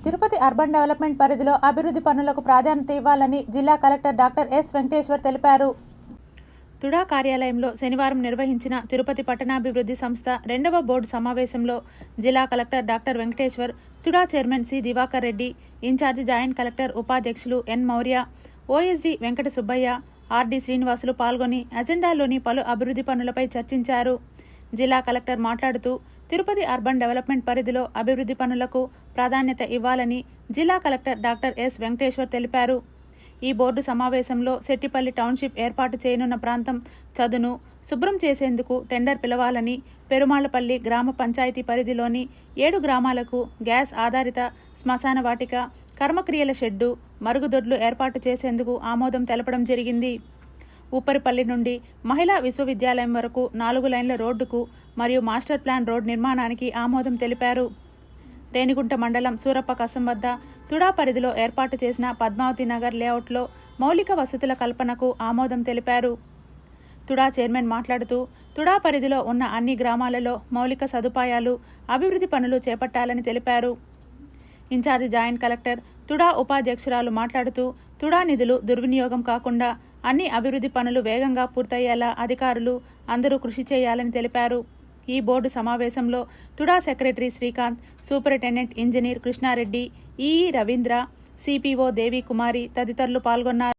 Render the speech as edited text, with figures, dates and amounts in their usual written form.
Tirupati urban development పరిధిలో అభివృద్ధి పనులకు ప్రాధాన్యత ఇవ్వాలని జిల్లా కలెక్టర్ డాక్టర్ ఎస్ వెంకటేశ్వర్ తెలిపారు. తుడా కార్యాలయంలో శనివారం నిర్వహించిన తిరుపతి పట్టణాభివృద్ధి సంస్థ 2వ బోర్డు సమావేశంలో జిల్లా collector doctor Venkateshwar, TUDA chairman C Diwakar Reddy, incharge joint collector ఉపాధ్యక్షులు N Maurya, OSD Venkata Subbaiah, RD Srinivasulu పాల్గొని అజెండాలోని పలు అభివృద్ధి పనులపై చర్చించారు. జిల్లా కలెక్టర్ మాట్లాడుతూ తిరుపతి అర్బన్ డెవలప్మెంట్ పరిధిలో అభివృద్ధి పనులకు ప్రాధాన్యత ఇవ్వాలని జిల్లా కలెక్టర్ డాక్టర్ ఎస్ వెంకటేశ్వర్ తెలిపారు. ఈ బోర్డు సమావేశంలో సెట్టిపల్లి టౌన్షిప్ ఏర్పాటు చేయనున్న ప్రాంతం చదును శుభ్రం చేసేందుకు టెండర్ పిలవాలని, పెరుమాళ్లపల్లి గ్రామ పంచాయతీ పరిధిలోని 7 గ్రామాలకు గ్యాస్ ఆధారిత శ్మశాన వాటిక, కర్మక్రియల షెడ్డు, మరుగుదొడ్లు ఏర్పాటు చేసేందుకు ఆమోదం తెలపడం జరిగింది. ఊపరిపల్లి నుండి మహిళా విశ్వవిద్యాలయం వరకు 4 లైన్ల రోడ్డుకు మరియు మాస్టర్ ప్లాన్ రోడ్ నిర్మాణానికి ఆమోదం తెలిపారు. రేణిగుంట మండలం సూరప్ప కసం వద్ద తుడా పరిధిలో ఏర్పాటు చేసిన పద్మావతి నగర్ లేఅవుట్లో మౌలిక వసతుల కల్పనకు ఆమోదం తెలిపారు. తుడా చైర్మన్ మాట్లాడుతూ తుడా పరిధిలో ఉన్న అన్ని గ్రామాలలో మౌలిక సదుపాయాలు, అభివృద్ధి పనులు చేపట్టాలని తెలిపారు. ఇన్ఛార్జి జాయింట్ కలెక్టర్, తుడా ఉపాధ్యక్షురాలు మాట్లాడుతూ తుడా నిధులు దుర్వినియోగం కాకుండా అన్ని అభివృద్ధి పనులు వేగంగా పూర్తయ్యేలా అధికారులు అందరూ కృషి చేయాలని తెలిపారు. ఈ బోర్డు సమావేశంలో TUDA secretary Srikanth, superintendent engineer Krishna Reddy, EE Ravindra, CPO Devi Kumari తదితరులు పాల్గొన్నారు.